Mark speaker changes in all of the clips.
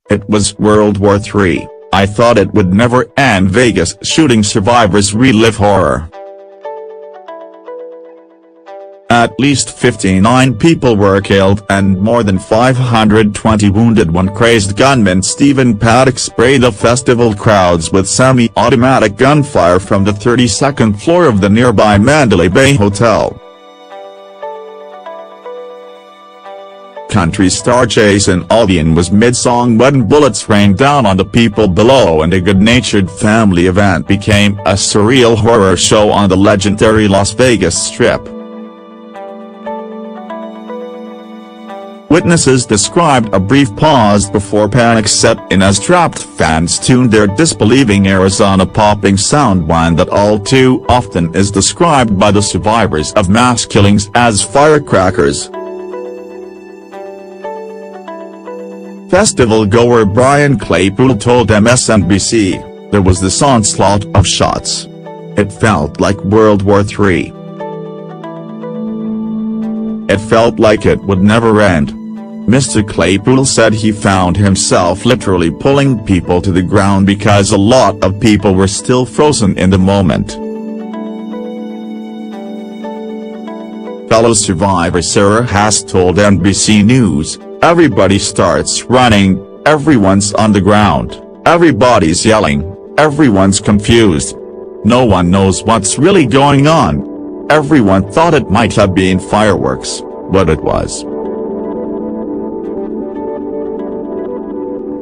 Speaker 1: It was World War III. I thought it would never end. Vegas shooting survivors relive horror. At least 59 people were killed and more than 520 wounded when crazed gunman Stephen Paddock sprayed the festival crowds with semi-automatic gunfire from the 32nd floor of the nearby Mandalay Bay Hotel. Country star Jason Aldean was mid-song when bullets rained down on the people below and a good-natured family event became a surreal horror show on the legendary Las Vegas Strip. Witnesses described a brief pause before panic set in as trapped fans tuned their disbelieving ears on a popping soundbite that all too often is described by the survivors of mass killings as firecrackers. Festival-goer Brian Claypool told MSNBC, "There was this onslaught of shots. It felt like World War III. It felt like it would never end." Mr. Claypool said he found himself literally pulling people to the ground because a lot of people were still frozen in the moment. Fellow survivor Sarah Haas told NBC News, "Everybody starts running, everyone's on the ground, everybody's yelling, everyone's confused. No one knows what's really going on. Everyone thought it might have been fireworks, but it was.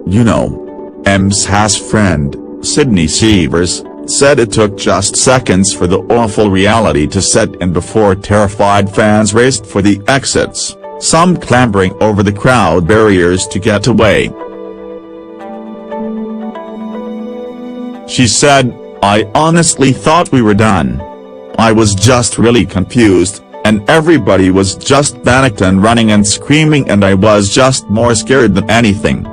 Speaker 1: You know." M's Haas friend, Sydney Sievers, said it took just seconds for the awful reality to set in before terrified fans raced for the exits, some clambering over the crowd barriers to get away. She said, "I honestly thought we were done. I was just really confused, and everybody was just panicked and running and screaming and I was just more scared than anything."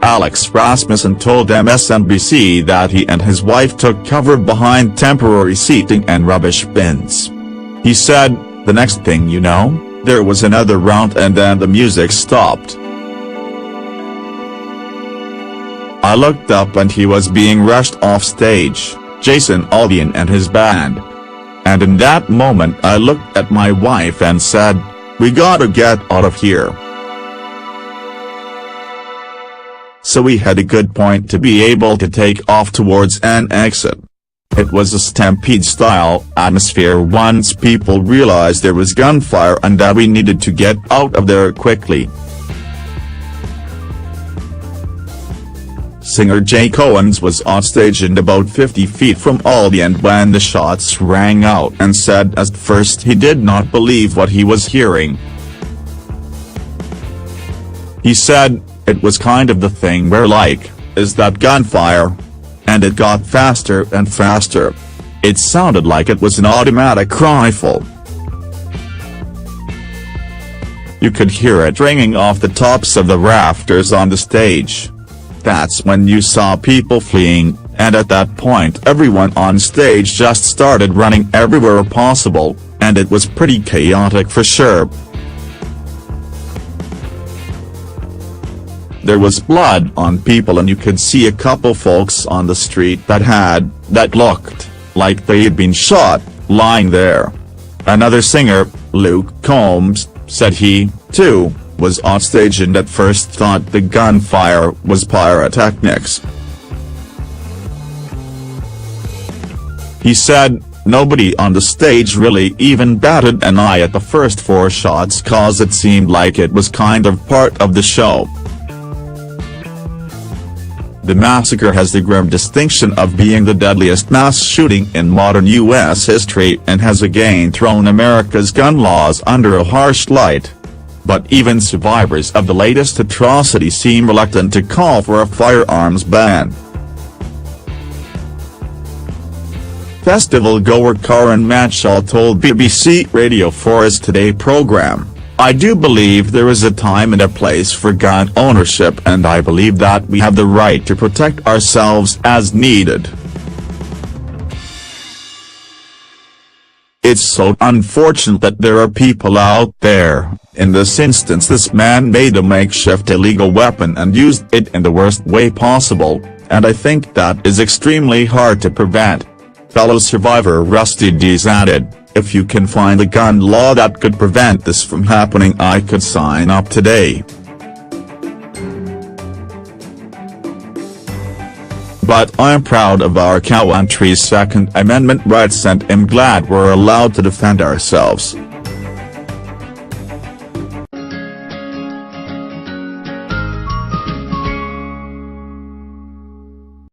Speaker 1: Alex Rasmussen told MSNBC that he and his wife took cover behind temporary seating and rubbish bins. He said, "The next thing you know, there was another round and then the music stopped. I looked up and he was being rushed off stage, Jason Aldean and his band. And in that moment I looked at my wife and said, 'We gotta get out of here.' So we had a good point to be able to take off towards an exit. It was a stampede-style atmosphere once people realized there was gunfire and that we needed to get out of there quickly." Singer Jake Owens was onstage and about 50 feet from Aldean when the shots rang out and said at first he did not believe what he was hearing. He said, "It was kind of the thing where like, is that gunfire? And it got faster and faster. It sounded like it was an automatic rifle. You could hear it ringing off the tops of the rafters on the stage. That's when you saw people fleeing, and at that point everyone on stage just started running everywhere possible, and it was pretty chaotic for sure. There was blood on people and you could see a couple folks on the street that looked like they'd been shot, lying there." Another singer, Luke Combs, said he, too, was on stage and at first thought the gunfire was pyrotechnics. He said, "Nobody on the stage really even batted an eye at the first 4 shots cause it seemed like it was kind of part of the show." The massacre has the grim distinction of being the deadliest mass shooting in modern U.S. history and has again thrown America's gun laws under a harsh light. But even survivors of the latest atrocity seem reluctant to call for a firearms ban. Festival-goer Karen Matchall told BBC Radio 4's Today program, "I do believe there is a time and a place for gun ownership and I believe that we have the right to protect ourselves as needed." It's so unfortunate that there are people out there. In this instance, this man made a makeshift illegal weapon and used it in the worst way possible, and I think that is extremely hard to prevent. Fellow survivor Rusty D's added, "If you can find a gun law that could prevent this from happening, I could sign up today." But I'm proud of our country's Second Amendment rights and am glad we're allowed to defend ourselves.